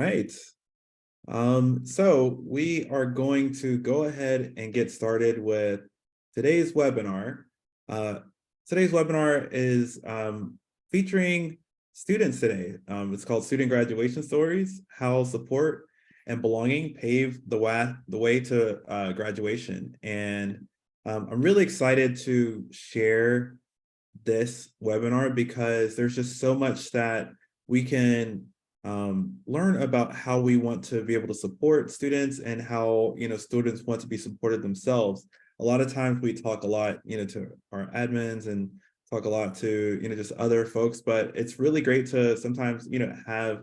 right. So we are going to go ahead and get started with today's webinar. Uh, today's webinar is featuring students today. It's called Student Graduation Stories, How Support and Belonging Pave the way to graduation. And I'm really excited to share this webinar because there's just so much that we can learn about how we want to be able to support students and how students want to be supported themselves. A lot of times we talk a lot to our admins and talk a lot to just other folks, but it's really great to sometimes have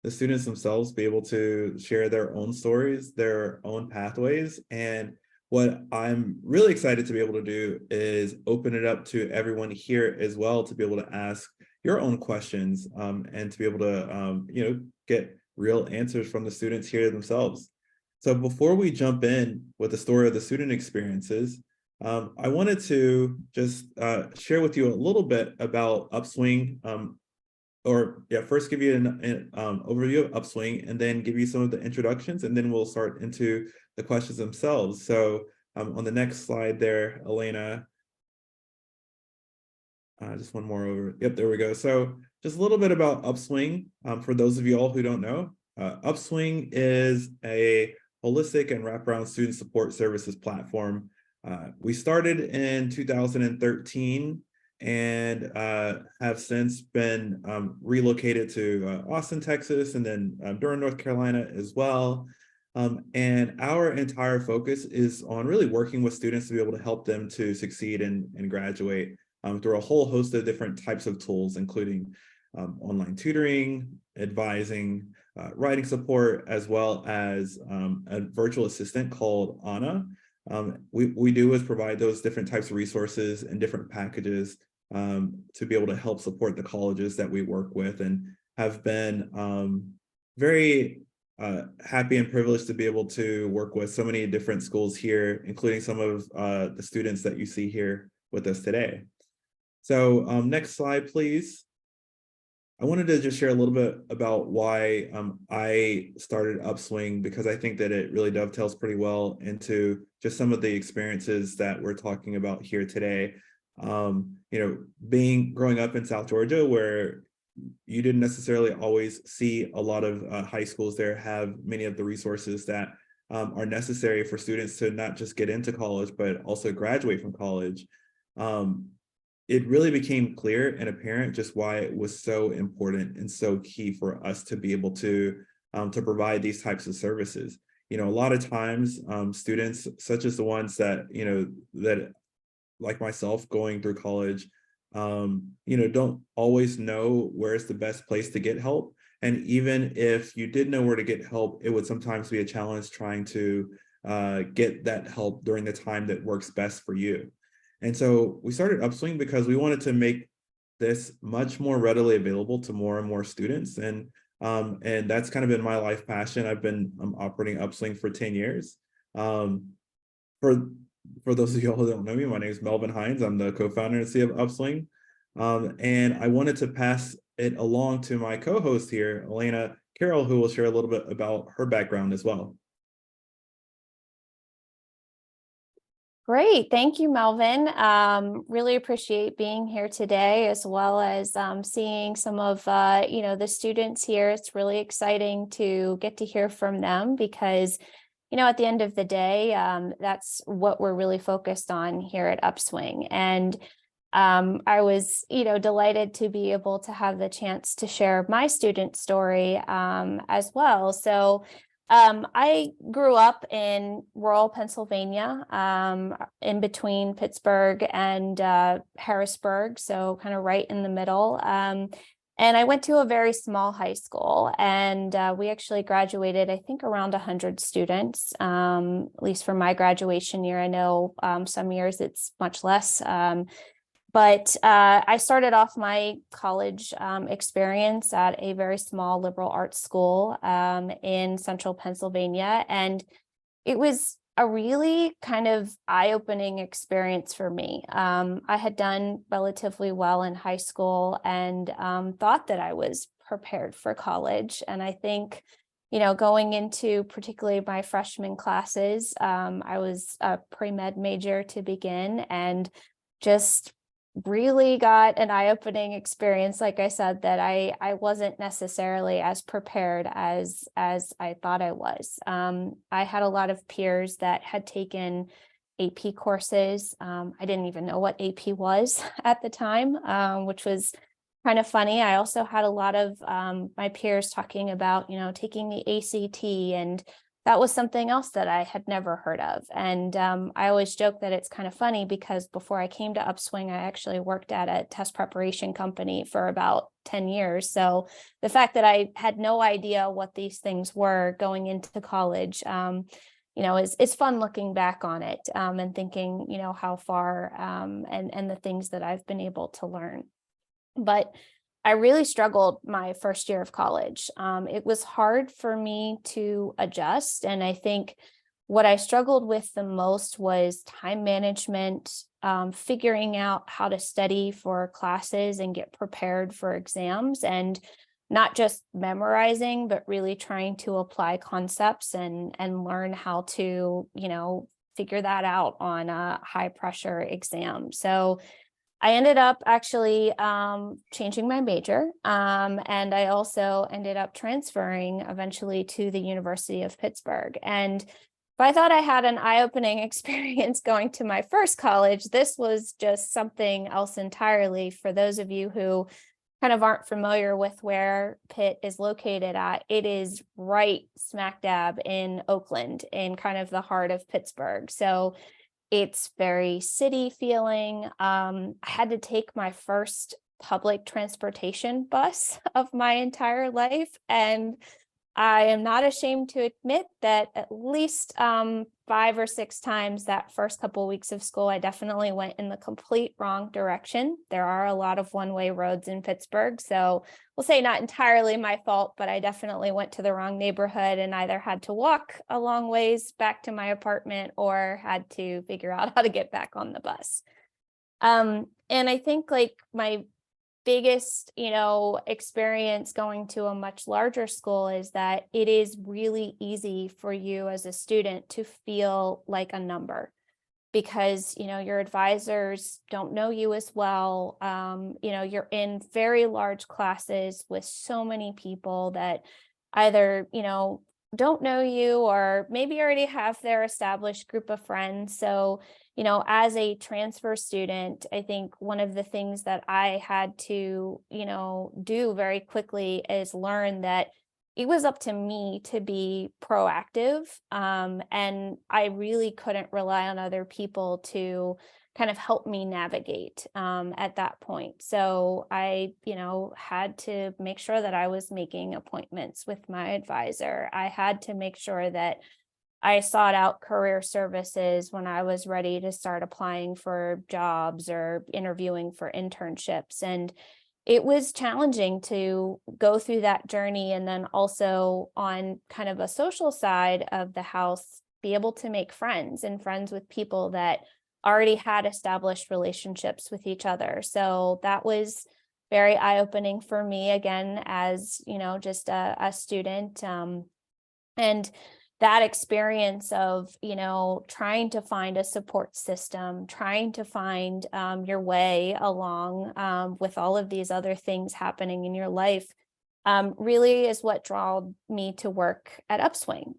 the students themselves be able to share their own stories, their own pathways. And what I'm really excited to be able to do is open it up to everyone here as well to be able to ask your own questions and to be able to get real answers from the students here themselves. So before we jump in with the story of the student experiences, I wanted to just share with you a little bit about Upswing, first give you an overview of Upswing and then give you some of the introductions, and then we'll start into the questions themselves. So on the next slide there, Elena, just one more over. Yep, there we go. So just a little bit about Upswing. For those of you all who don't know, Upswing is a holistic and wraparound student support services platform. We started in 2013 and have since been relocated to Austin, Texas, and then Durham, North Carolina as well. And our entire focus is on really working with students to be able to help them to succeed and graduate through a whole host of different types of tools, including online tutoring, advising, writing support, as well as a virtual assistant called Anna. We do is provide those different types of resources and different packages to be able to help support the colleges that we work with, and have been very happy and privileged to be able to work with so many different schools here, including some of the students that you see here with us today. So next slide, please. I wanted to just share a little bit about why I started Upswing, because I think that it really dovetails pretty well into just some of the experiences that we're talking about here today. Growing up in South Georgia, where you didn't necessarily always see a lot of high schools there have many of the resources that are necessary for students to not just get into college, but also graduate from college. It really became clear and apparent just why it was so important and so key for us to be able to provide these types of services. A lot of times students, such as the ones that, that like myself going through college, don't always know where's the best place to get help. And even if you did know where to get help, it would sometimes be a challenge trying to get that help during the time that works best for you. And so we started Upswing because we wanted to make this much more readily available to more and more students. And that's kind of been my life passion. I've been operating Upswing for 10 years. For those of you all who don't know me, my name is Melvin Hines. I'm the co-founder and CEO of Upswing. And I wanted to pass it along to my co-host here, Elena Carroll, who will share a little bit about her background as well. Great. Thank you, Melvin. Really appreciate being here today, as well as seeing some of the students here. It's really exciting to get to hear from them because, at the end of the day, that's what we're really focused on here at Upswing. And I was, delighted to be able to have the chance to share my student story as well. So I grew up in rural Pennsylvania, in between Pittsburgh and Harrisburg, so kind of right in the middle. And I went to a very small high school, and we actually graduated, I think, around 100 students, at least for my graduation year. I know some years it's much less. But I started off my college experience at a very small liberal arts school in central Pennsylvania. And it was a really kind of eye-opening experience for me. I had done relatively well in high school and thought that I was prepared for college. And I think going into particularly my freshman classes, I was a pre-med major to begin, and just really got an eye-opening experience. Like I said, that I wasn't necessarily as prepared as I thought I was. I had a lot of peers that had taken AP courses. I didn't even know what AP was at the time, which was kind of funny. I also had a lot of my peers talking about, taking the ACT, and that was something else that I had never heard of. And I always joke that it's kind of funny because before I came to Upswing, I actually worked at a test preparation company for about 10 years. So the fact that I had no idea what these things were going into college, it's fun looking back on it, and thinking, how far, and the things that I've been able to learn. But I really struggled my first year of college. It was hard for me to adjust. And I think what I struggled with the most was time management, figuring out how to study for classes and get prepared for exams, and not just memorizing, but really trying to apply concepts and learn how to, figure that out on a high pressure exam. So I ended up actually changing my major, and I also ended up transferring eventually to the University of Pittsburgh. And if I thought I had an eye-opening experience going to my first college, this was just something else entirely. For those of you who kind of aren't familiar with where Pitt is located at, it is right smack dab in Oakland, in kind of the heart of Pittsburgh. So it's very city feeling. I had to take my first public transportation bus of my entire life, and I am not ashamed to admit that at least 5 or 6 times that first couple of weeks of school, I definitely went in the complete wrong direction. There are a lot of one-way roads in Pittsburgh, so we'll say not entirely my fault, but I definitely went to the wrong neighborhood and either had to walk a long ways back to my apartment or had to figure out how to get back on the bus. And I think like my biggest, experience going to a much larger school is that it is really easy for you as a student to feel like a number, because, your advisors don't know you as well. You're in very large classes with so many people that either, don't know you or maybe already have their established group of friends. So, as a transfer student, I think one of the things that I had to, do very quickly is learn that it was up to me to be proactive. And I really couldn't rely on other people to kind of help me navigate at that point. So I, had to make sure that I was making appointments with my advisor. I had to make sure that I sought out career services when I was ready to start applying for jobs or interviewing for internships. And it was challenging to go through that journey. And then also on kind of a social side of the house, be able to make friends and friends with people that already had established relationships with each other. So that was very eye-opening for me, again, as, just a student. And that experience of, trying to find a support system, trying to find your way along with all of these other things happening in your life, really is what drew me to work at Upswing.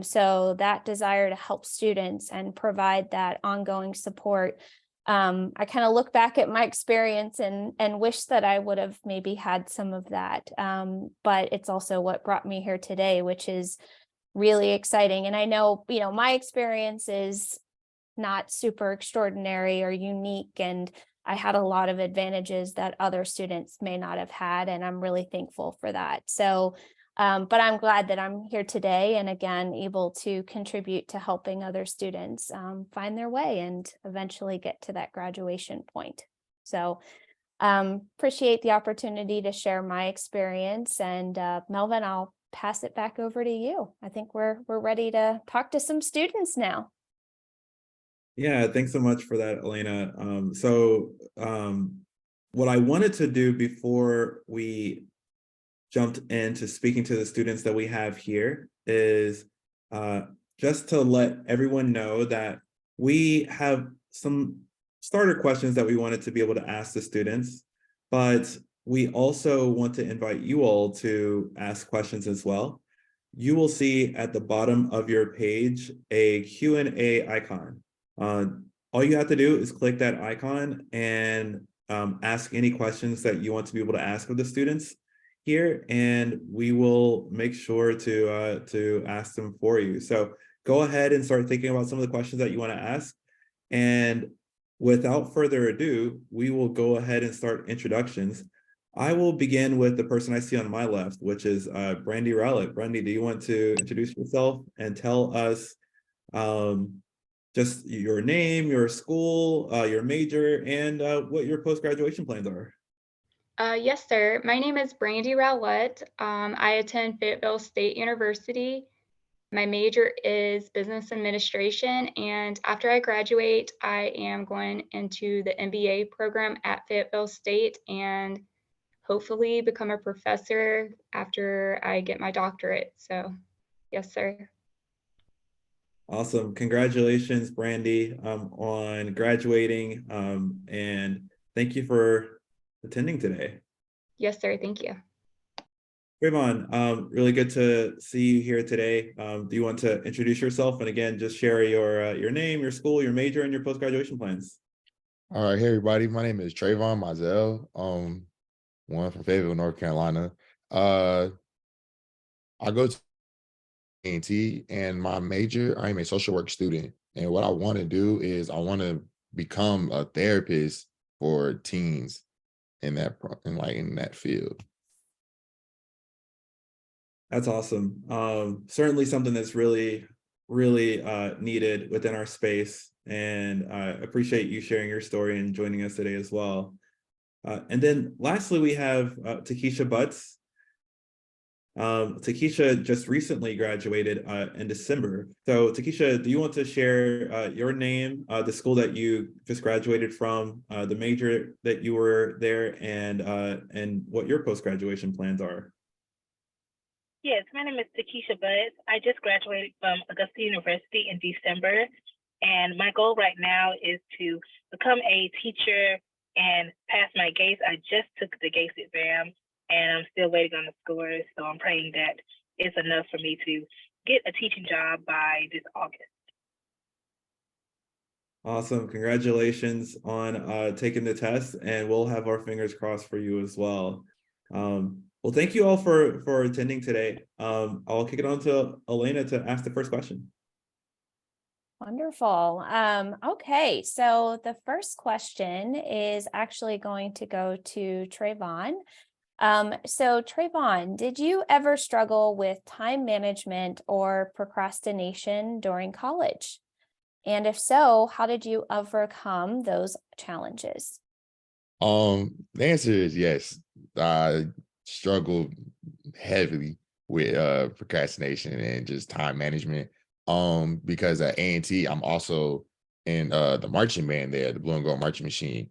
So that desire to help students and provide that ongoing support, I kind of look back at my experience and wish that I would have maybe had some of that. But it's also what brought me here today, which is really exciting. And I know, my experience is not super extraordinary or unique, and I had a lot of advantages that other students may not have had, and I'm really thankful for that. So, but I'm glad that I'm here today and again, able to contribute to helping other students find their way and eventually get to that graduation point. So appreciate the opportunity to share my experience. And Melvin, I'll pass it back over to you. I think we're ready to talk to some students now. Yeah, thanks so much for that, Elena. What I wanted to do before we jumped into speaking to the students that we have here is just to let everyone know that we have some starter questions that we wanted to be able to ask the students, but we also want to invite you all to ask questions as well. You will see at the bottom of your page a Q&A icon. All you have to do is click that icon and ask any questions that you want to be able to ask of the students here, and we will make sure to ask them for you. So go ahead and start thinking about some of the questions that you want to ask. And without further ado, we will go ahead and start introductions. I will begin with the person I see on my left, which is Brandy Rowlett. Brandy, do you want to introduce yourself and tell us just your name, your school, your major, and what your post-graduation plans are? Yes, sir. My name is Brandy Rowlett. I attend Fayetteville State University. My major is business administration, and after I graduate, I am going into the MBA program at Fayetteville State and hopefully become a professor after I get my doctorate. So, yes, sir. Awesome. Congratulations, Brandy, on graduating, and thank you for attending today. Yes, sir. Thank you. Trayvon, really good to see you here today. Do you want to introduce yourself and again just share your name, your school, your major, and your post-graduation plans? All right, hey everybody. My name is Trayvon Mizell. One from Fayetteville, North Carolina. I go to A&T, and my major, I am a social work student. And what I want to do is I want to become a therapist for teens in that field. That's awesome. Certainly something that's really, really needed within our space. And I appreciate you sharing your story and joining us today as well. And then lastly, we have Takesha Butts. Takesha just recently graduated in December. So Takesha, do you want to share your name, the school that you just graduated from, the major that you were there, and what your post-graduation plans are? Yes, my name is Takesha Butts. I just graduated from Augusta University in December, and my goal right now is to become a teacher and pass my GACE. I just took the GACE exam, and I'm still waiting on the scores, so I'm praying that it's enough for me to get a teaching job by this August. Awesome. Congratulations on taking the test, and we'll have our fingers crossed for you as well. Well, thank you all for attending today. I'll kick it on to Elena to ask the first question. Wonderful. Okay, so the first question is actually going to go to Trayvon. So Trayvon, did you ever struggle with time management or procrastination during college? And if so, how did you overcome those challenges? The answer is yes. I struggled heavily with procrastination and just time management. Because at A&T, I'm also in the marching band there, the Blue and Gold Marching Machine,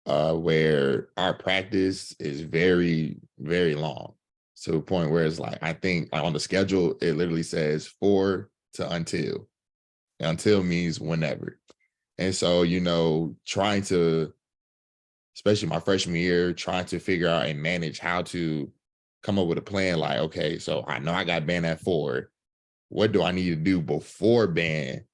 where our practice is very, very long, to a point where it's like, I think on the schedule, it literally says 4 to until. Until means whenever. And so, trying to, especially my freshman year, trying to figure out and manage how to come up with a plan. Like, okay, so I know I got band at 4. What do I need to do before band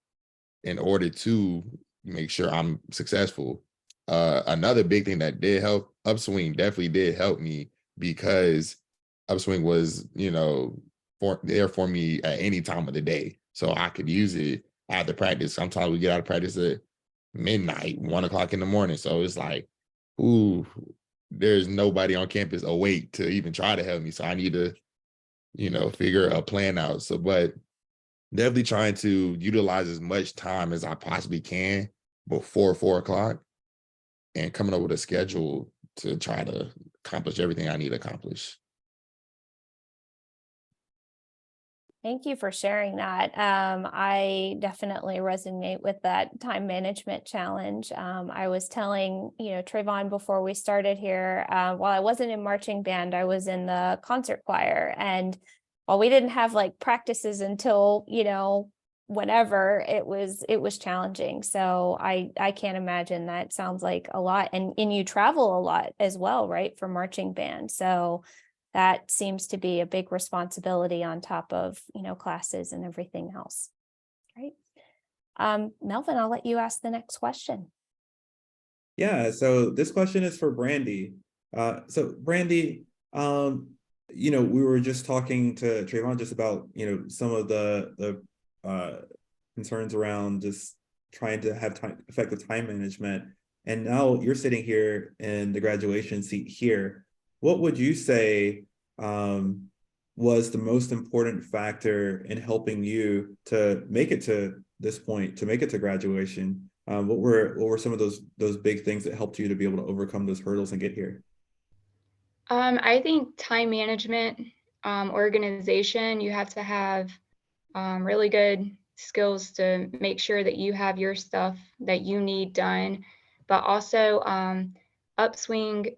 in order to make sure I'm successful? Another big thing that did help, Upswing definitely did help me, because Upswing was, there for me at any time of the day. So I could use it after practice. Sometimes we get out of practice at midnight, 1 o'clock in the morning. So it's like, ooh, there's nobody on campus awake to even try to help me. So I need to, figure a plan out. So, but definitely trying to utilize as much time as I possibly can before 4 o'clock, and coming up with a schedule to try to accomplish everything I need to accomplish. Thank you for sharing that. I definitely resonate with that time management challenge. I was telling, Trayvon before we started here, while I wasn't in marching band, I was in the concert choir. And while we didn't have like practices until, whenever, it was challenging. So I can't imagine. That sounds like a lot. And you travel a lot as well, right? For marching band. So that seems to be a big responsibility on top of, classes and everything else. Right. Melvin, I'll let you ask the next question. Yeah, so this question is for Brandy. So Brandy, we were just talking to Trayvon just about, some of the concerns around just trying to have effective time management. And now you're sitting here in the graduation seat here. What would you say was the most important factor in helping you to make it to this point, to make it to graduation? What were some of those big things that helped you to be able to overcome those hurdles and get here? I think time management, organization, you have to have really good skills to make sure that you have your stuff that you need done, but also Upswing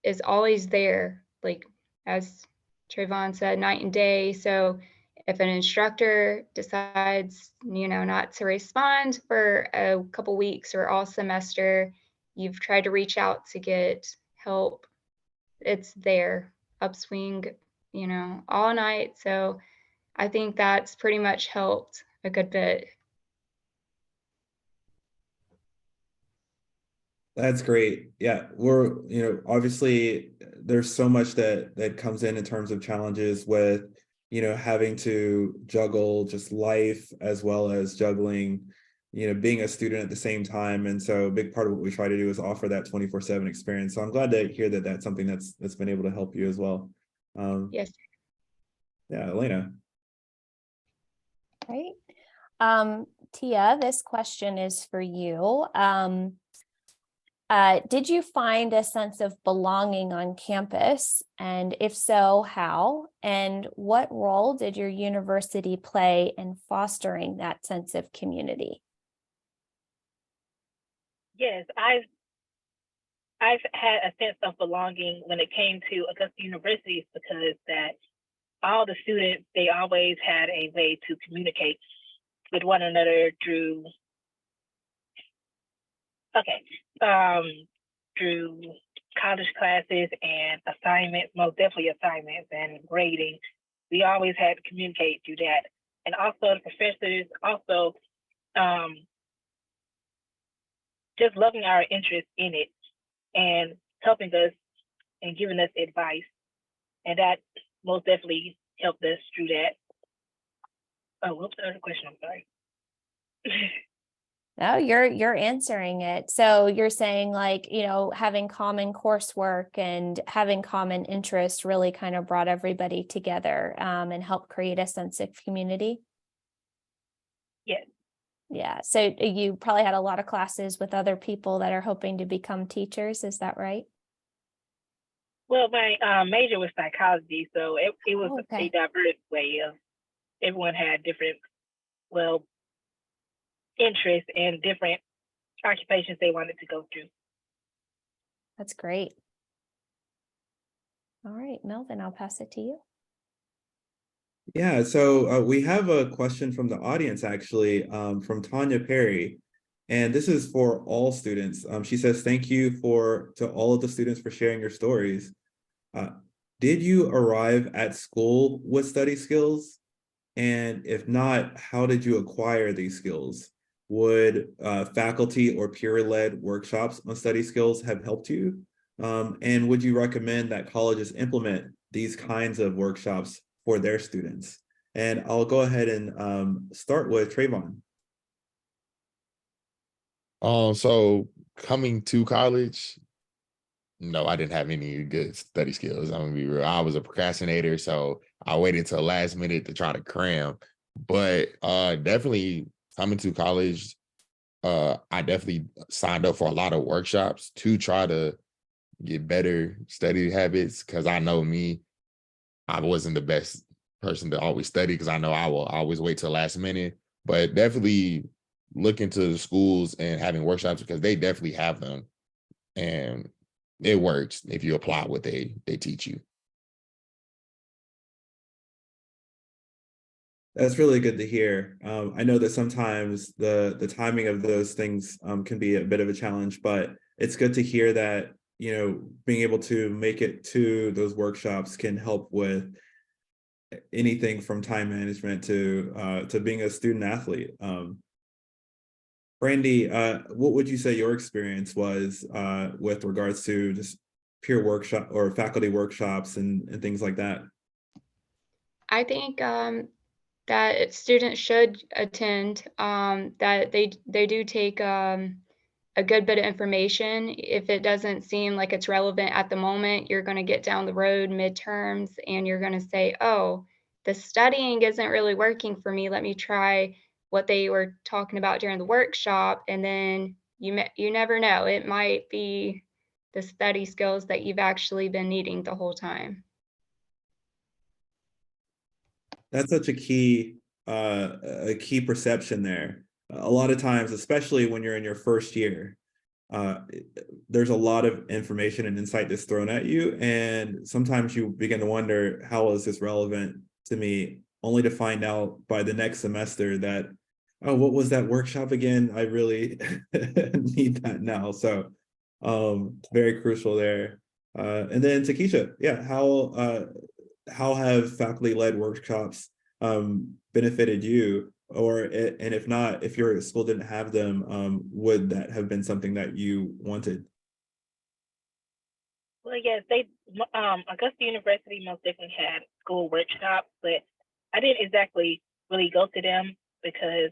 is always there, like as Trayvon said, night and day. So if an instructor decides, not to respond for a couple weeks or all semester, you've tried to reach out to get help, it's there, Upswing, all night. So I think that's pretty much helped a good bit. That's great. Yeah, we're, obviously there's so much that comes in terms of challenges with, having to juggle just life as well as juggling, being a student at the same time. And so a big part of what we try to do is offer that 24/7 experience. So I'm glad to hear that that's something that's been able to help you as well. Yes. Yeah, Elena. Right. Tia, this question is for you. Did you find a sense of belonging on campus? And if so, how? And what role did your university play in fostering that sense of community? Yes, I've had a sense of belonging when it came to Augusta University because that all the students, they always had a way to communicate with one another through college classes and assignments, most definitely assignments and grading. We always had to communicate through that. And also the professors also just loving our interest in it and helping us and giving us advice. And that most definitely helped us through that. Oh, what's the other question? I'm sorry. No, you're answering it. So you're saying like, having common coursework and having common interests really kind of brought everybody together and helped create a sense of community. Yes. Yeah. So you probably had a lot of classes with other people that are hoping to become teachers. Is that right? Well, my major was psychology, so it was a diverse way of everyone had different, interests and different occupations they wanted to go through. That's great. All right, Melvin, I'll pass it to you. Yeah, so we have a question from the audience actually, from Tanya Perry, and this is for all students. She says, thank you to all of the students for sharing your stories. Did you arrive at school with study skills? And if not, how did you acquire these skills? Would faculty or peer-led workshops on study skills have helped you? And would you recommend that colleges implement these kinds of workshops for their students? And I'll go ahead and start with Trayvon. So coming to college, no, I didn't have any good study skills. I'm gonna be real. I was a procrastinator, so I waited till last minute to try to cram. But definitely coming to college, I definitely signed up for a lot of workshops to try to get better study habits because I know me, I wasn't the best person to always study because I know I will always wait till the last minute, but definitely look into the schools and having workshops because they definitely have them, and it works if you apply what they teach you. That's really good to hear. I know that sometimes the timing of those things can be a bit of a challenge, but it's good to hear that, you know, being able to make it to those workshops can help with anything from time management to being a student athlete. Brandy, what would you say your experience was with regards to just peer workshop or faculty workshops and things like that? I think that students should attend, that they do take a good bit of information. If it doesn't seem like it's relevant at the moment, you're going to get down the road midterms and you're going to say, oh, the studying isn't really working for me. Let me try what they were talking about during the workshop. And then you never know. It might be the study skills that you've actually been needing the whole time. That's such a key perception there. A lot of times, especially when you're in your first year, uh, there's a lot of information and insight that's thrown at you, and sometimes you begin to wonder, how is this relevant to me, only to find out by the next semester that, oh, what was that workshop again? I really need that now. So very crucial there. And then Takesha, yeah, how have faculty led workshops benefited you, or and if not, if your school didn't have them, would that have been something that you wanted? Well, yes, Augusta University most definitely had school workshops, but I didn't exactly really go to them because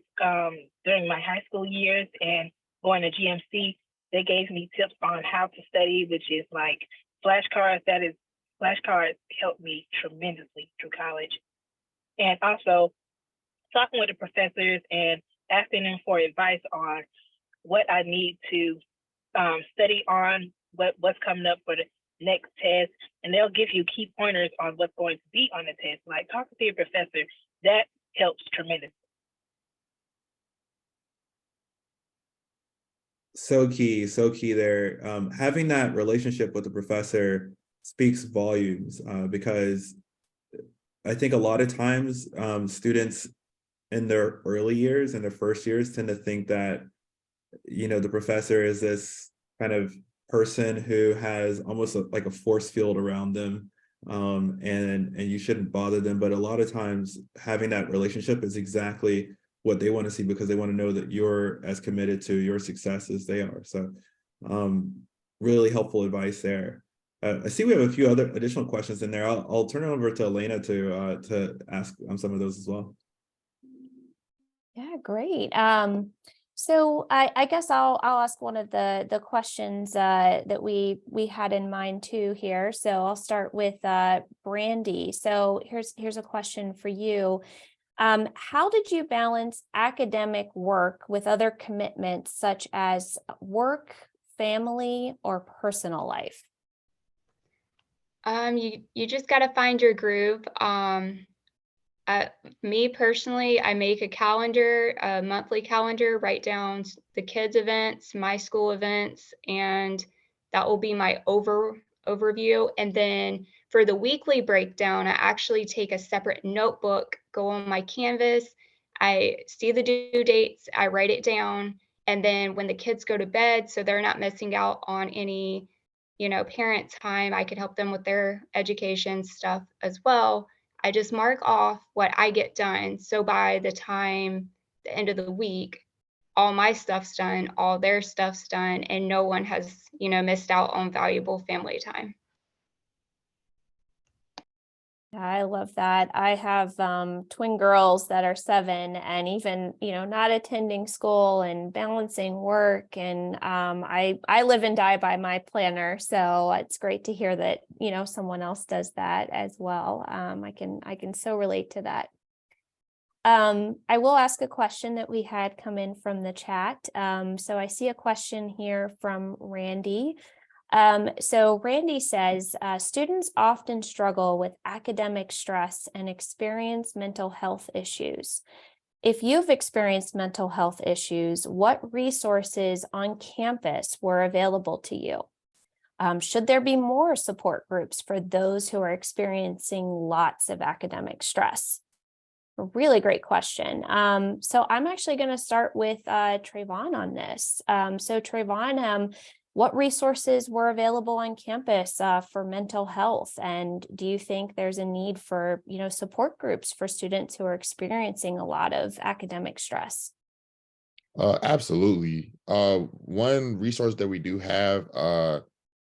during my high school years and going to GMC, they gave me tips on how to study, which is like flashcards. Flashcards helped me tremendously through college. And also talking with the professors and asking them for advice on what I need to study on, what's coming up for the next test, and they'll give you key pointers on what's going to be on the test. Like talking to your professor, that helps tremendously. So key there. Having that relationship with the professor speaks volumes, because I think a lot of times students in their early years, in their first years, tend to think that, you know, the professor is this kind of person who has almost like a force field around them, and you shouldn't bother them. But a lot of times having that relationship is exactly what they want to see, because they want to know that you're as committed to your success as they are. So really helpful advice there. I see we have a few other additional questions in there. I'll turn it over to Elena to ask some of those as well. Yeah, great. So I guess I'll ask one of the questions that we had in mind too here. So I'll start with Brandy. So here's a question for you. How did you balance academic work with other commitments such as work, family, or personal life? You just got to find your groove. Me personally, I make a calendar, a monthly calendar, write down the kids' events, my school events, and that will be my overview. And then for the weekly breakdown, I actually take a separate notebook, go on my Canvas, I see the due dates, I write it down, and then when the kids go to bed, so they're not missing out on any, parent time, I could help them with their education stuff as well. I just mark off what I get done. So by the time the end of the week, all my stuff's done, all their stuff's done, and no one has, missed out on valuable family time. I love that. I have twin girls that are 7, and even, not attending school and balancing work. And I live and die by my planner. So it's great to hear that, someone else does that as well. I can so relate to that. I will ask a question that we had come in from the chat. So I see a question here from Randy. So Randy says, students often struggle with academic stress and experience mental health issues. If you've experienced mental health issues, what resources on campus were available to you? Should there be more support groups for those who are experiencing lots of academic stress? A really great question. So I'm actually going to start with Trayvon on this. So Trayvon, what resources were available on campus for mental health? And do you think there's a need for, support groups for students who are experiencing a lot of academic stress? Absolutely. One resource that we do have, I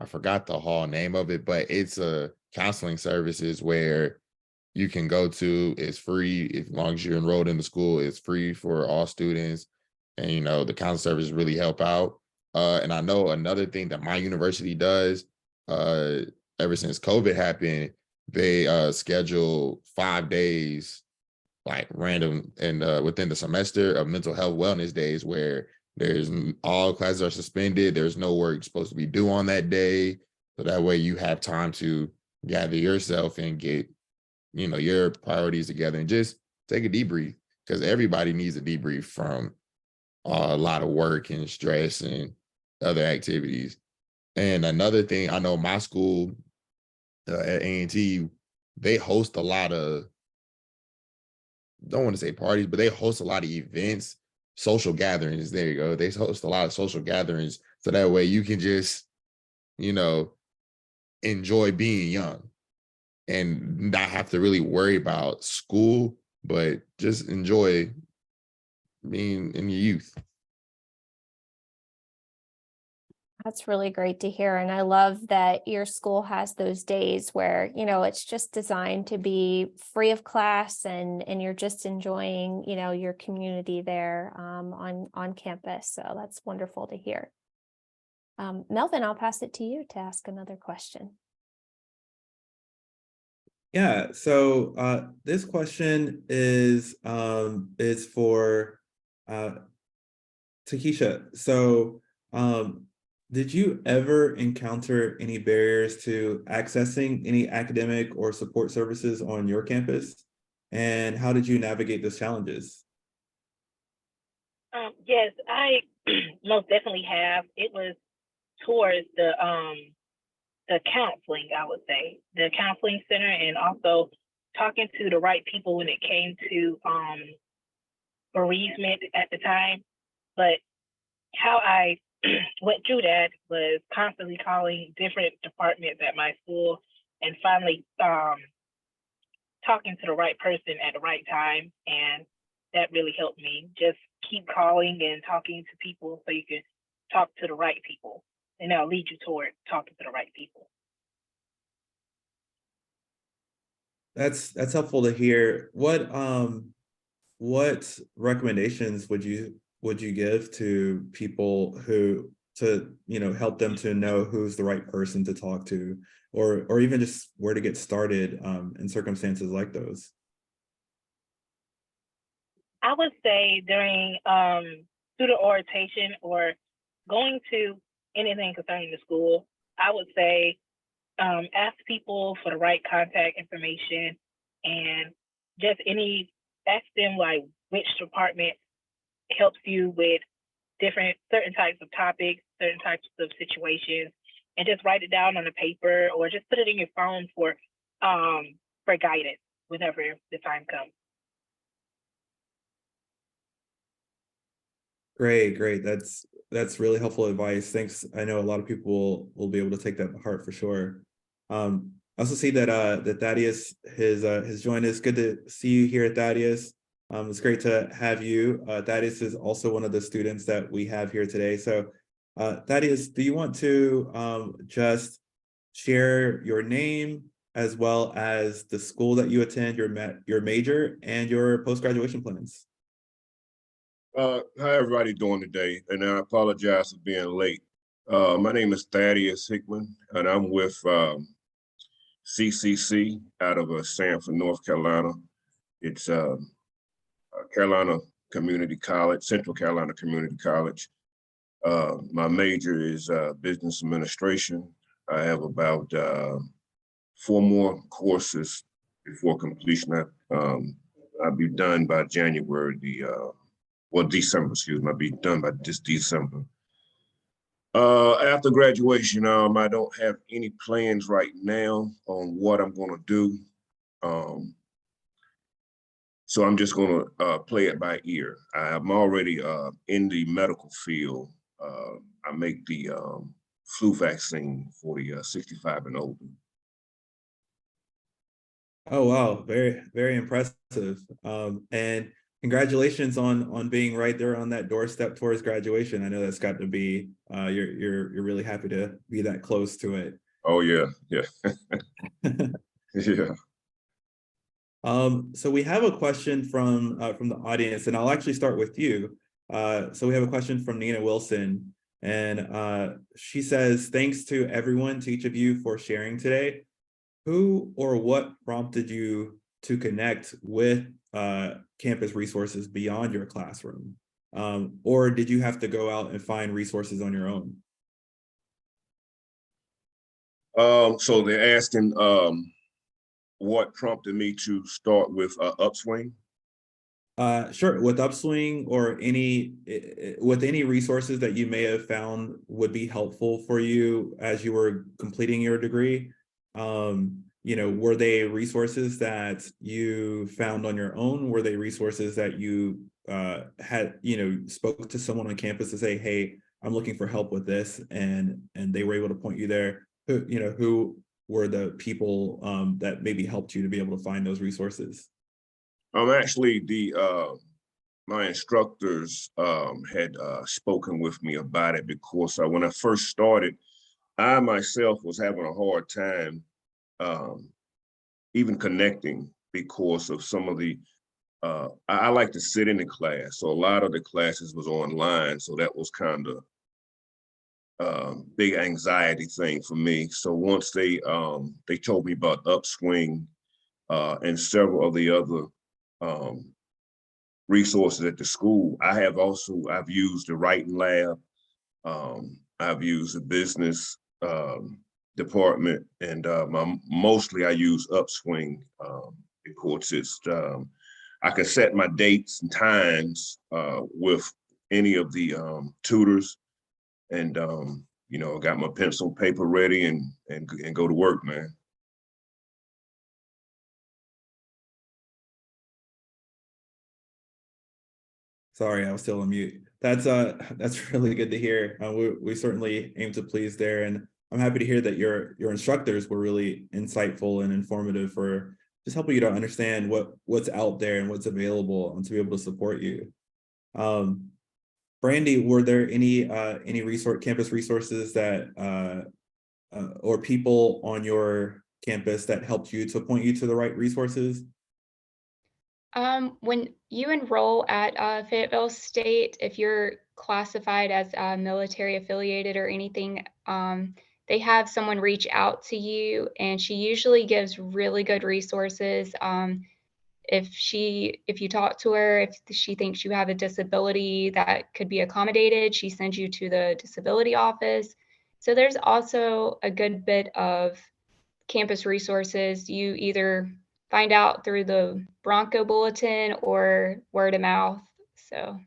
forgot the hall name of it, but it's a counseling services where you can go to. It's free as long as you're enrolled in the school. It's free for all students, and the counseling services really help out. And I know another thing that my university does, uh, ever since COVID happened, they schedule 5 days like random and within the semester of mental health wellness days where all classes are suspended. There's no work supposed to be due on that day, so that way you have time to gather yourself and get your priorities together and just take a debrief, because everybody needs a debrief from a lot of work and stress and other activities. And another thing, I know my school at A&T, they host a lot of, don't want to say parties, but they host a lot of events, social gatherings. There you go. They host a lot of social gatherings. So that way you can just, enjoy being young and not have to really worry about school, but just enjoy being in your youth. That's really great to hear. And I love that your school has those days where, it's just designed to be free of class and you're just enjoying, your community there on campus. So that's wonderful to hear. Melvin, I'll pass it to you to ask another question. Yeah, so this question is for Takesha. So did you ever encounter any barriers to accessing any academic or support services on your campus? And how did you navigate those challenges? Yes, I most definitely have. It was towards the counseling, I would say, the counseling center, and also talking to the right people when it came to bereavement at the time. But how I went through that was constantly calling different departments at my school and finally talking to the right person at the right time. And that really helped me. Just keep calling and talking to people so you can talk to the right people. And that'll lead you toward talking to the right people. That's helpful to hear. What recommendations would you give to people to help them to know who's the right person to talk to, or even just where to get started in circumstances like those? I would say during student orientation or going to anything concerning the school, I would say ask people for the right contact information and just ask them like which department helps you with certain types of topics, certain types of situations, and just write it down on a paper or just put it in your phone for guidance whenever the time comes. Great. That's really helpful advice. Thanks. I know a lot of people will be able to take that to heart for sure. I also see that Thaddeus has joined us. Good to see you here, Thaddeus. It's great to have you. Thaddeus is also one of the students that we have here today. So Thaddeus, do you want to just share your name as well as the school that you attend, your major, and your post-graduation plans? How everybody doing today? And I apologize for being late. My name is Thaddeus Hickman, and I'm with CCC out of Sanford, North Carolina. It's Carolina Community College, Central Carolina Community College. My major is business administration. I have about 4 more courses before completion. I'll be done by January, December, excuse me. I'll be done by this December. After graduation, I don't have any plans right now on what I'm gonna do. So I'm just gonna play it by ear. I'm already in the medical field. I make the flu vaccine for the 65 and older. Oh wow, very very impressive. And congratulations on being right there on that doorstep towards graduation. I know that's got to be you're really happy to be that close to it. Oh yeah, yeah, yeah. So we have a question from the audience, and I'll actually start with you. So we have a question from Nina Wilson, and she says, "Thanks to everyone, to each of you, for sharing today. Who or what prompted you to connect with campus resources beyond your classroom? Or did you have to go out and find resources on your own?" So they're asking what prompted me to start with Upswing. Sure. With Upswing or with any resources that you may have found would be helpful for you as you were completing your degree. Were they resources that you found on your own? Were they resources that you had, spoke to someone on campus to say, "Hey, I'm looking for help with this," and they were able to point you there? Who were the people that maybe helped you to be able to find those resources? Actually, my instructors had spoken with me about it because when I first started, I myself was having a hard time even connecting because of some of the I like to sit in the class, so a lot of the classes was online, so that was kind of big anxiety thing for me. So once they told me about Upswing and several of the other resources at the school, I've used the writing lab. I've used the business department, and mostly I use Upswing because it's I can set my dates and times with any of the tutors, and I got my pencil and paper ready and go to work, man. Sorry, I was still on mute. That's really good to hear. We certainly aim to please there, and I'm happy to hear that your instructors were really insightful and informative for just helping you to understand what's out there and what's available and to be able to support you. Brandy, were there any campus resources that or people on your campus that helped you to point you to the right resources? When you enroll at Fayetteville State, if you're classified as military affiliated or anything, they have someone reach out to you, and she usually gives really good resources. If you talk to her, if she thinks you have a disability that could be accommodated, she sends you to the disability office. So there's also a good bit of campus resources. You either find out through the Bronco Bulletin or word of mouth. So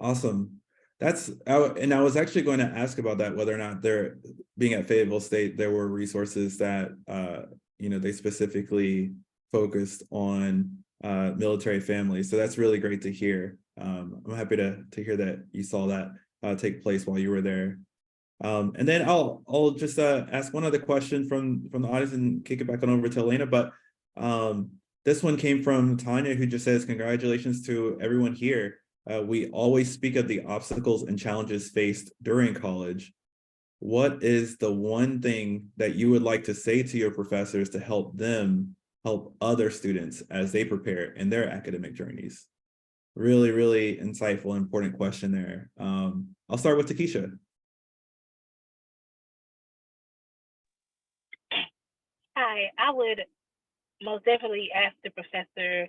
Awesome. And I was actually going to ask about that, whether or not there, being at Fayetteville State, there were resources that they specifically focused on military families. So that's really great to hear. I'm happy to hear that you saw that take place while you were there. And then I'll just ask one other question from the audience and kick it back on over to Elena. But this one came from Tanya, who just says, "Congratulations to everyone here. We always speak of the obstacles and challenges faced during college. What is the one thing that you would like to say to your professors to help them help other students as they prepare in their academic journeys?" Really, really insightful, important question there. I'll start with Takesha. Hi, I would most definitely ask the professor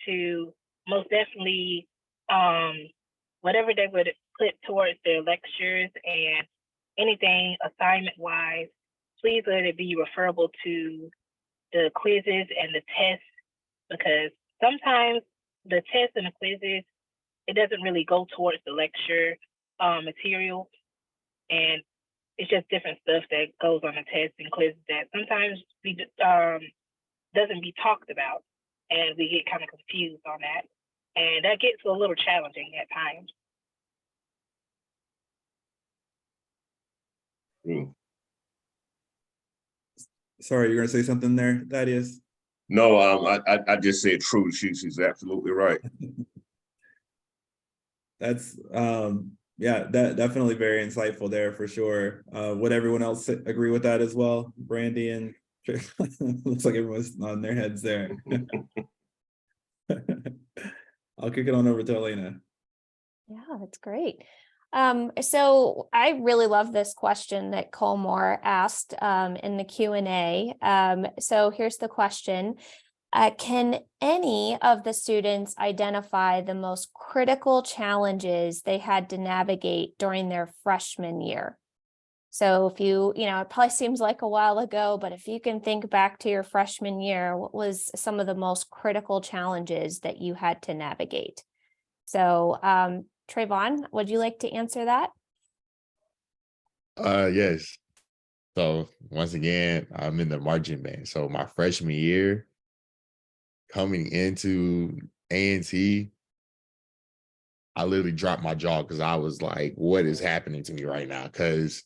to most definitely whatever they would put towards their lectures and anything assignment wise, please let it be referable to the quizzes and the tests, because sometimes the tests and the quizzes, it doesn't really go towards the lecture material, and it's just different stuff that goes on the tests and quizzes that sometimes doesn't be talked about, and we get kind of confused on that, and that gets a little challenging at times. Sorry, you're gonna say something there, Thaddeus? No, I just said true. She's absolutely right. That's yeah, that definitely very insightful there for sure. Would everyone else agree with that as well? Brandy and looks like everyone's nodding their heads there. I'll kick it on over to Elena. Yeah, that's great. So I really love this question that Colmore asked in the Q&A. So here's the question. Can any of the students identify the most critical challenges they had to navigate during their freshman year? So if it probably seems like a while ago, but if you can think back to your freshman year, what was some of the most critical challenges that you had to navigate? So Trayvon, would you like to answer that? Yes. So once again, I'm in the marching band. So my freshman year, coming into A&T, I literally dropped my jaw because I was like, what is happening to me right now? Because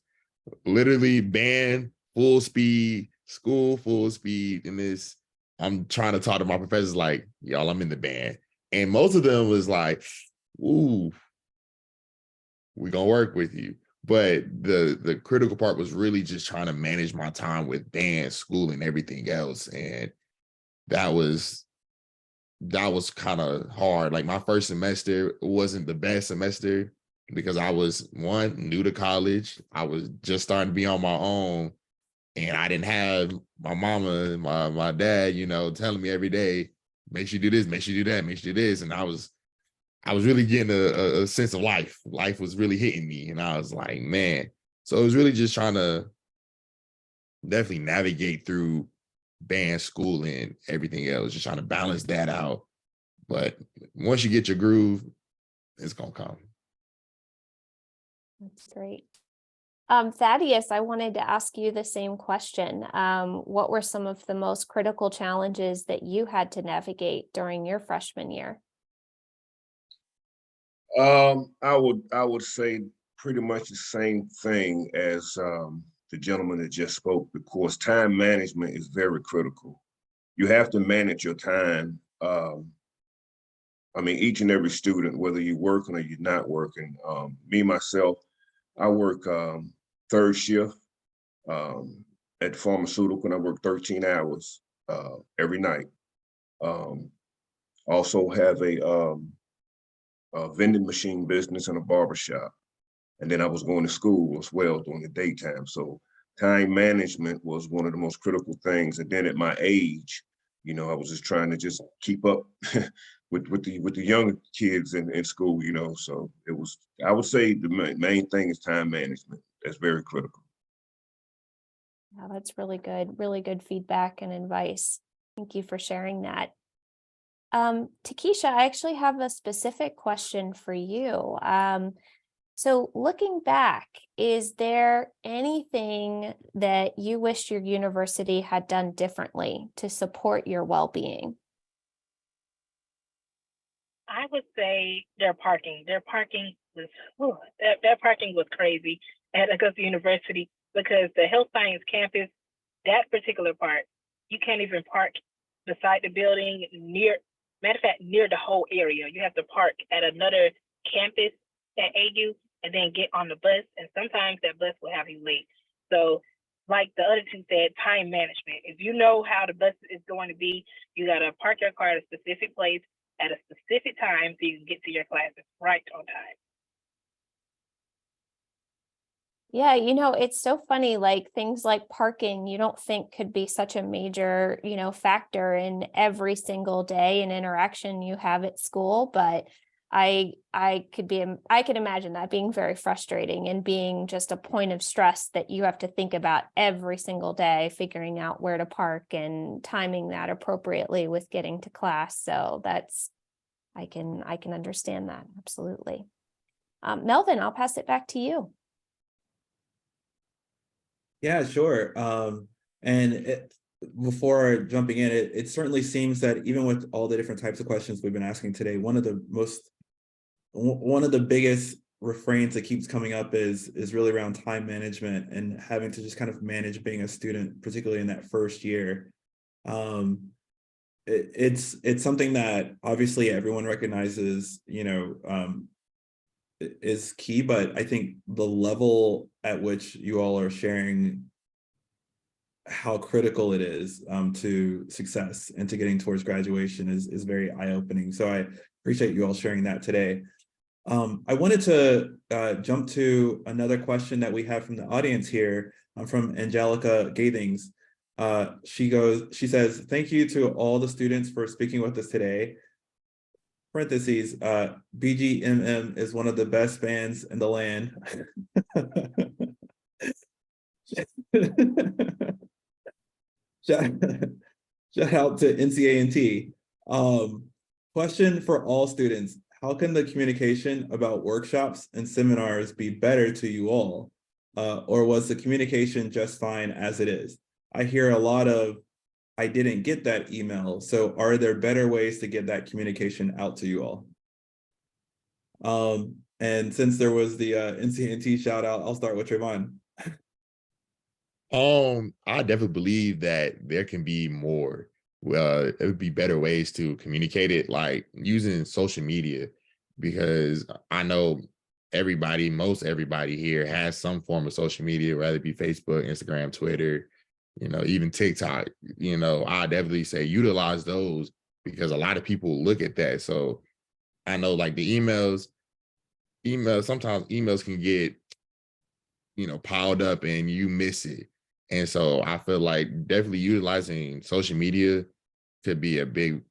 literally band full speed, school full speed, and this, I'm trying to talk to my professors like, y'all, I'm in the band. And most of them was like, ooh, we're gonna work with you. But the critical part was really just trying to manage my time with band, school, and everything else. And that was kind of hard. Like my first semester wasn't the best semester because I was new to college. I was just starting to be on my own, and I didn't have my mama and my dad, telling me every day, make sure you do this, make sure you do that, make sure you do this. And I was really getting a sense of life. Life was really hitting me, and I was like, man. So it was really just trying to definitely navigate through band, school, and everything else, just trying to balance that out. But once you get your groove, it's gonna come. That's great. Thaddeus, I wanted to ask you the same question. What were some of the most critical challenges that you had to navigate during your freshman year? I would say pretty much the same thing as the gentleman that just spoke, because time management is very critical. You have to manage your time. I mean, each and every student, whether you're working or you're not working. Me, myself, I work third shift at the pharmaceutical, and I work 13 hours every night. Also have a vending machine business and a barbershop. And then I was going to school as well during the daytime. So time management was one of the most critical things. And then at my age, I was just trying to just keep up with the younger kids in school, So it was, I would say the main thing is time management. That's very critical. Yeah, that's really good feedback and advice. Thank you for sharing that. Takesha, I actually have a specific question for you. So looking back, is there anything that you wish your university had done differently to support your well-being? I would say their parking. Their parking was their parking was crazy at Augusta University, because the health science campus, that particular part, you can't even park beside the building near. Matter of fact, near the whole area. You have to park at another campus at AU and then get on the bus. And sometimes that bus will have you late. So like the other two said, time management. If you know how the bus is going to be, you got to park your car at a specific place at a specific time so you can get to your classes right on time. Yeah, it's so funny, like things like parking, you don't think could be such a major, factor in every single day and interaction you have at school. But I could imagine that being very frustrating and being just a point of stress that you have to think about every single day, figuring out where to park and timing that appropriately with getting to class. So I can understand that. Absolutely. Melvin, I'll pass it back to you. Yeah, sure. Before jumping in, it certainly seems that even with all the different types of questions we've been asking today, one of the biggest refrains that keeps coming up is really around time management and having to just kind of manage being a student, particularly in that first year. It's something that obviously everyone recognizes, is key, but I think the level at which you all are sharing how critical it is to success and to getting towards graduation is very eye-opening. So I appreciate you all sharing that today. I wanted to jump to another question that we have from the audience here. From Angelica Gathings. She says, thank you to all the students for speaking with us today. Parentheses, BGMM is one of the best bands in the land. Shout out to NCA&T. Question for all students. How can the communication about workshops and seminars be better to you all? Or was the communication just fine as it is? I hear a lot of, I didn't get that email. So are there better ways to get that communication out to you all? And since there was the NCA&T shout out, I'll start with Trayvon. I definitely believe that there can be more. It would be better ways to communicate it, like using social media, because I know most everybody here has some form of social media, whether it be Facebook, Instagram, Twitter, even TikTok. I definitely say utilize those because a lot of people look at that. So I know like the emails, sometimes emails can get, piled up and you miss it. And so I feel like definitely utilizing social media could be a big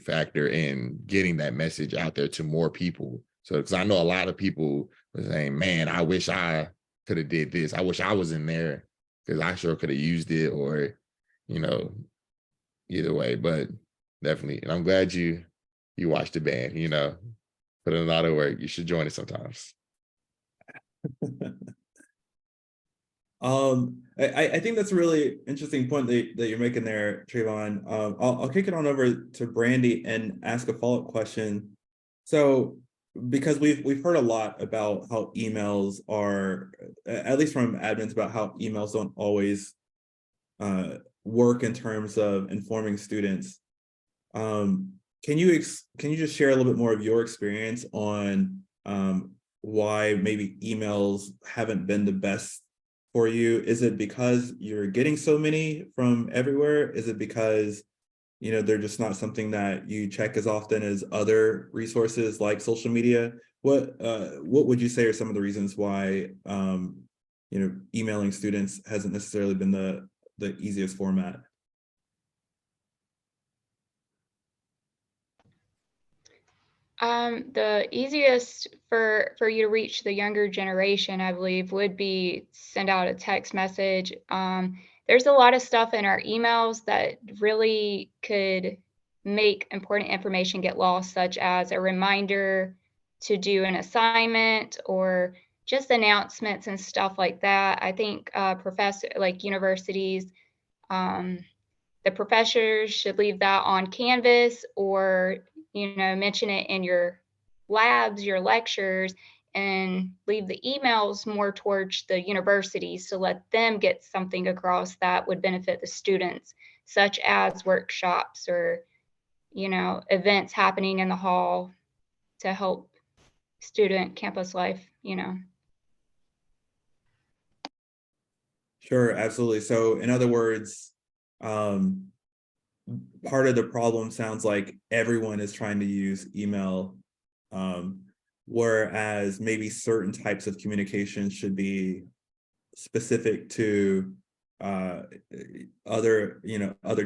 factor in getting that message out there to more people. So, because I know a lot of people are saying, man, I wish I could have did this. I wish I was in there because I sure could have used it, or, either way, but definitely. And I'm glad you watched the band, put in a lot of work. You should join it sometimes. I think that's a really interesting point that you're making there, Trayvon. I'll kick it on over to Brandy and ask a follow-up question. So, because we've heard a lot about how emails are, at least from admins, about how emails don't always work in terms of informing students. Can you just share a little bit more of your experience on why maybe emails haven't been the best for you? Is it because you're getting so many from everywhere? Is it because they're just not something that you check as often as other resources like social media? What would you say are some of the reasons why emailing students hasn't necessarily been the easiest format? The easiest for you to reach the younger generation, I believe, would be send out a text message. There's a lot of stuff in our emails that really could make important information get lost, such as a reminder to do an assignment or just announcements and stuff like that. I think universities, the professors should leave that on Canvas or mention it in your labs, your lectures, and leave the emails more towards the universities to let them get something across that would benefit the students, such as workshops or events happening in the hall to help student campus life. Sure, absolutely. So in other words, part of the problem sounds like everyone is trying to use email, whereas maybe certain types of communication should be specific to other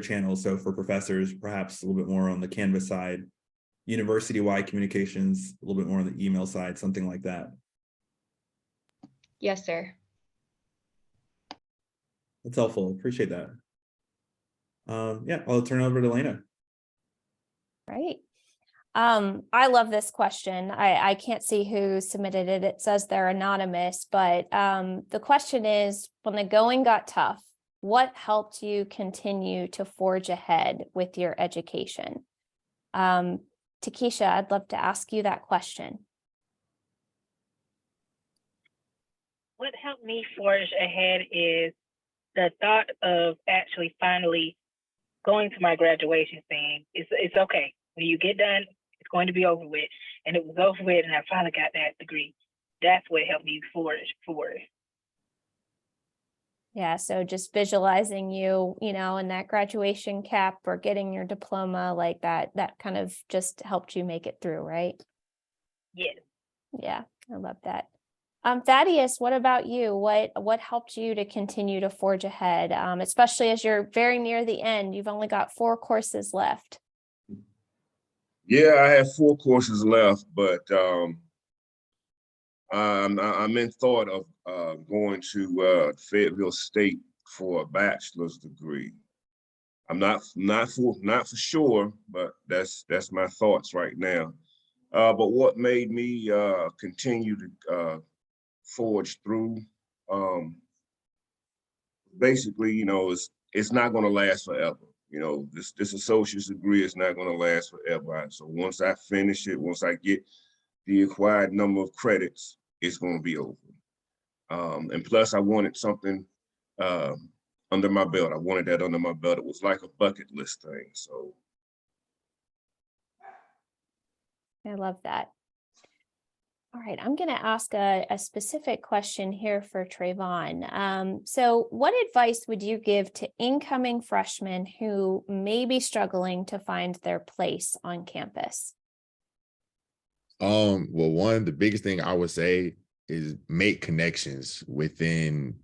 channels. So for professors, perhaps a little bit more on the Canvas side, university-wide communications, a little bit more on the email side, something like that. Yes, sir. That's helpful. Appreciate that. Yeah, I'll turn it over to Lena. Right. I love this question. I can't see who submitted it. It says they're anonymous, but the question is, when the going got tough, what helped you continue to forge ahead with your education? Takesha, I'd love to ask you that question. What helped me forge ahead is the thought of actually finally going to my graduation saying, it's okay. When you get done, it's going to be over with. And it was over with, and I finally got that degree. That's what helped me forge forward. Yeah, so just visualizing you, in that graduation cap or getting your diploma like that kind of just helped you make it through, right? Yes. Yeah, I love that. Thaddeus, what about you? What helped you to continue to forge ahead, especially as you're very near the end? You've only got 4 courses left. Yeah, I have 4 courses left, but I'm in thought of going to Fayetteville State for a bachelor's degree. I'm not for sure, but that's my thoughts right now. But what made me continue to forge through, basically, it's not going to last forever. This associate's degree is not going to last forever. So once I finish it, once I get the required number of credits, it's going to be over. And plus, I wanted something under my belt. I wanted that under my belt. It was like a bucket list thing. So I love that. All right, I'm going to ask a specific question here for Trayvon. So what advice would you give to incoming freshmen who may be struggling to find their place on campus? Well, the biggest thing I would say is make connections within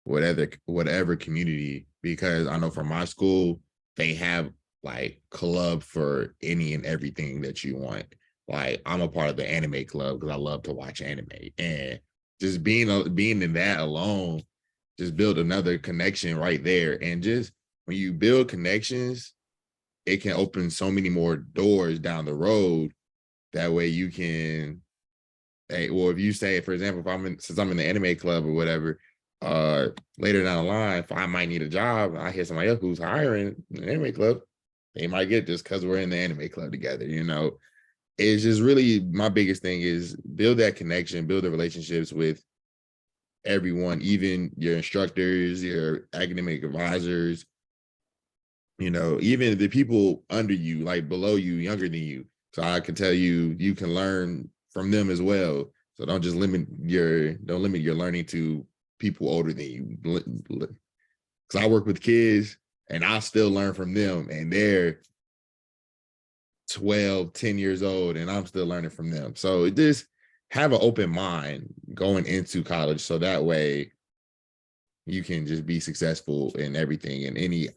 whatever community, because I know from my school, they have like club for any and everything that you want. Like, I'm a part of the anime club because I love to watch anime, and just being in that alone, just build another connection right there. And just when you build connections, it can open so many more doors down the road. That way you can, if you say, for example, since I'm in the anime club or whatever, later down the line, if I might need a job, I hear somebody else who's hiring in the anime club, they might get this because we're in the anime club together. It's just really, my biggest thing is build that connection, build the relationships with everyone, even your instructors, your academic advisors, even the people under you, like below you, younger than you. So I can tell you, you can learn from them as well. So don't limit your learning to people older than you. Because I work with kids and I still learn from them, and they're 12, 10 years old, and I'm still learning from them. So just have an open mind going into college, so that way you can just be successful in everything, in any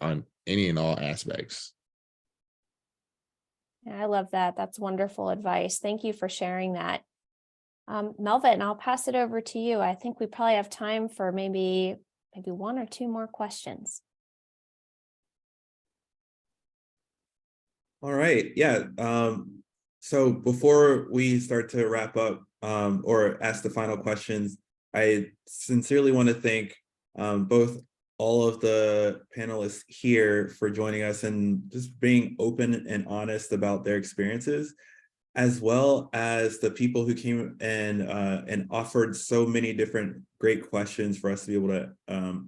and all aspects. Yeah, I love that. That's wonderful advice. Thank you for sharing that. Melvin, I'll pass it over to you. I think we probably have time for maybe 1 or 2 more questions. All right. Yeah. So before we start to wrap up or ask the final questions, I sincerely want to thank both all of the panelists here for joining us and just being open and honest about their experiences, as well as the people who came and offered so many different great questions for us to be able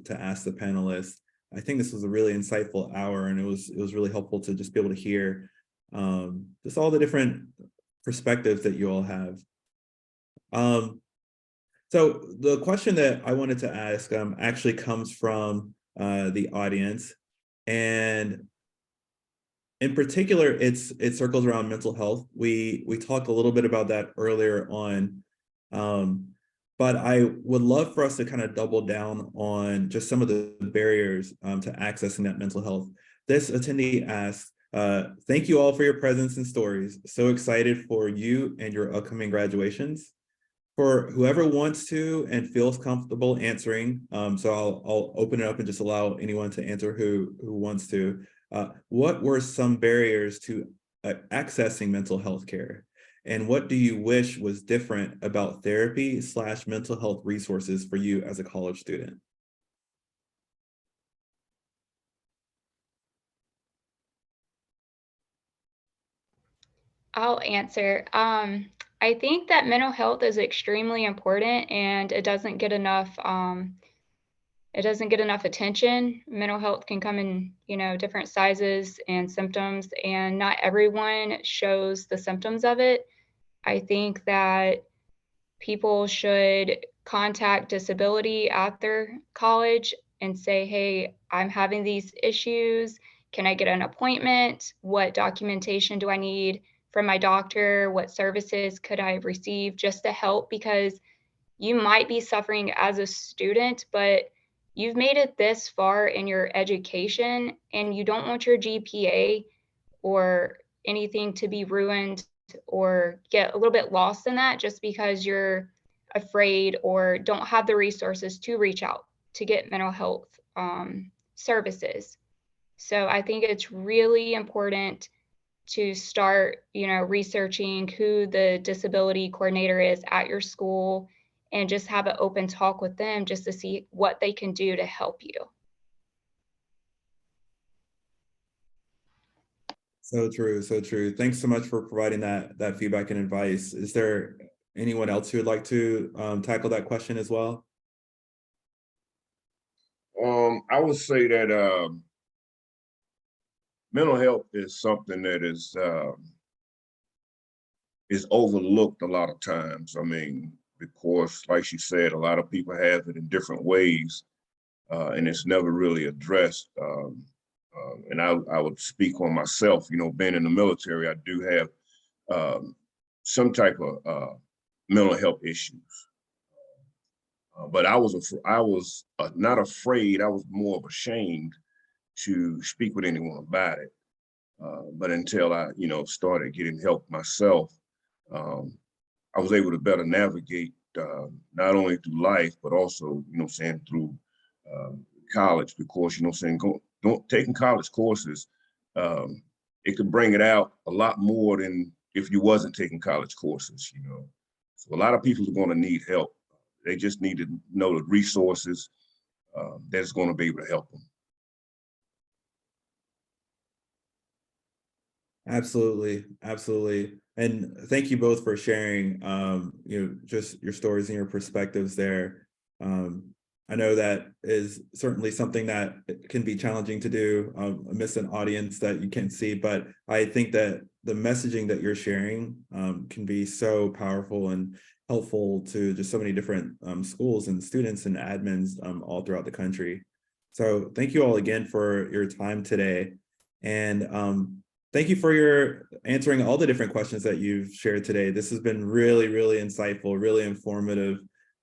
to ask the panelists. I think this was a really insightful hour, and it was really helpful to just be able to hear just all the different perspectives that you all have. So the question that I wanted to ask actually comes from the audience, and in particular, it circles around mental health. We talked a little bit about that earlier on, but I would love for us to kind of double down on just some of the barriers to accessing that mental health. This attendee asked, Thank you all for your presence and stories. So excited for you and your upcoming graduations. For whoever wants to and feels comfortable answering, so I'll open it up and just allow anyone to answer who wants to. What were some barriers to accessing mental health care? And what do you wish was different about therapy/mental health resources for you as a college student? I'll answer. I think that mental health is extremely important and it doesn't get enough attention. Mental health can come in, different sizes and symptoms, and not everyone shows the symptoms of it. I think that people should contact disability at their college and say, hey, I'm having these issues. Can I get an appointment? What documentation do I need from my doctor? What services could I receive just to help? Because you might be suffering as a student, but you've made it this far in your education and you don't want your GPA or anything to be ruined or get a little bit lost in that just because you're afraid or don't have the resources to reach out to get mental health services. So I think it's really important to start, researching who the disability coordinator is at your school and just have an open talk with them just to see what they can do to help you. So true, so true. Thanks so much for providing that feedback and advice. Is there anyone else who would like to tackle that question as well? I would say that mental health is something that is overlooked a lot of times. I mean, because like she said, a lot of people have it in different ways, and it's never really addressed. And I would speak on myself, being in the military, I do have some type of mental health issues. But I was not afraid. I was more of ashamed to speak with anyone about it. But until I, started getting help myself, I was able to better navigate not only through life, but also, through college, because, taking college courses, it could bring it out a lot more than if you wasn't taking college courses, So a lot of people are going to need help. They just need to know the resources that's going to be able to help them. Absolutely, absolutely. And thank you both for sharing, just your stories and your perspectives there. I know that is certainly something that can be challenging to do amidst an audience that you can't see, but I think that the messaging that you're sharing can be so powerful and helpful to just so many different schools and students and admins all throughout the country. So thank you all again for your time today. And thank you for your answering all the different questions that you've shared today. This has been really, really insightful, really informative.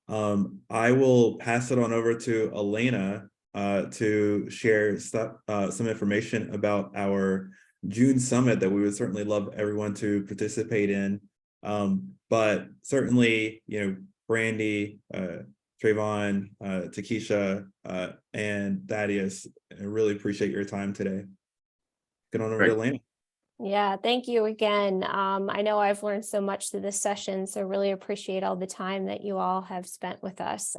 I will pass it on over to Elena to share some information about our June summit that we would certainly love everyone to participate in. But certainly, Brandy, Trayvon, Takesha, and Thaddeus, I really appreciate your time today. Get on over to Elena. Yeah, thank you again. I know I've learned so much through this session, so really appreciate all the time that you all have spent with us.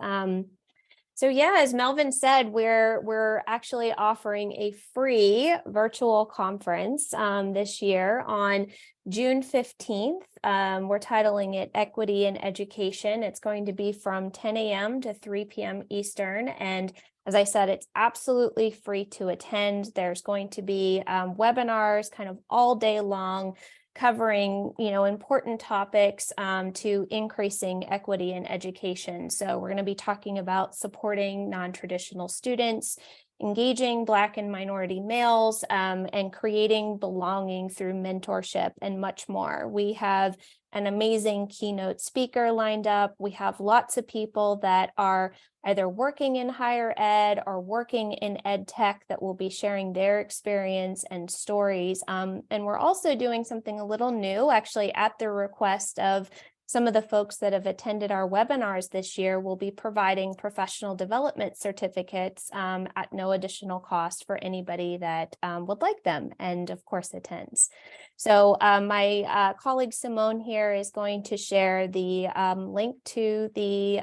So yeah, as Melvin said, we're actually offering a free virtual conference this year on June 15th. We're titling it Equity in Education. It's going to be from 10 a.m. to 3 p.m. Eastern. And as I said, it's absolutely free to attend. There's going to be webinars kind of all day long, covering, important topics to increasing equity in education. So we're going to be talking about supporting non-traditional students, engaging Black and minority males, and creating belonging through mentorship and much more. We have an amazing keynote speaker lined up. We have lots of people that are either working in higher ed or working in ed tech that will be sharing their experience and stories. And we're also doing something a little new, actually, at the request of some of the folks that have attended our webinars this year. Will be providing professional development certificates at no additional cost for anybody that would like them and, of course, attends. So my colleague Simone here is going to share the link to the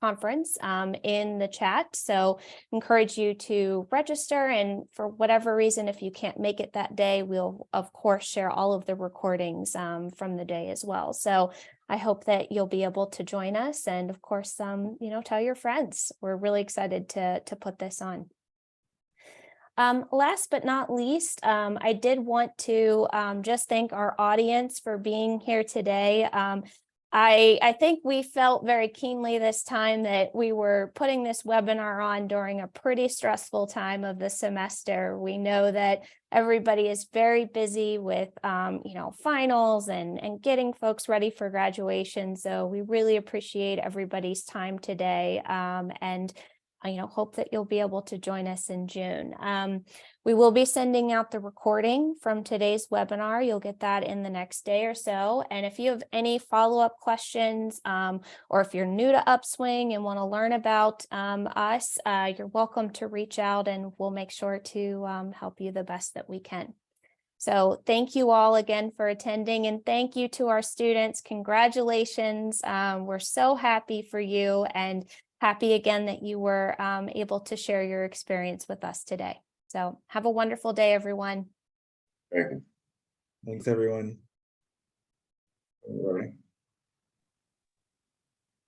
conference in the chat. So encourage you to register, and for whatever reason, if you can't make it that day, we'll of course share all of the recordings from the day as well. So I hope that you'll be able to join us, and of course, tell your friends. We're really excited to put this on. Last but not least, I did want to just thank our audience for being here today. I think we felt very keenly this time that we were putting this webinar on during a pretty stressful time of the semester. We know that everybody is very busy with, finals and getting folks ready for graduation. So we really appreciate everybody's time today, and hope that you'll be able to join us in June. We will be sending out the recording from today's webinar. You'll get that in the next day or so. And if you have any follow-up questions, or if you're new to Upswing and want to learn about us, you're welcome to reach out, and we'll make sure to help you the best that we can. So thank you all again for attending, and thank you to our students. Congratulations. We're so happy for you, and happy again that you were able to share your experience with us today. So have a wonderful day, everyone. Thank you. Thanks, everyone. All right.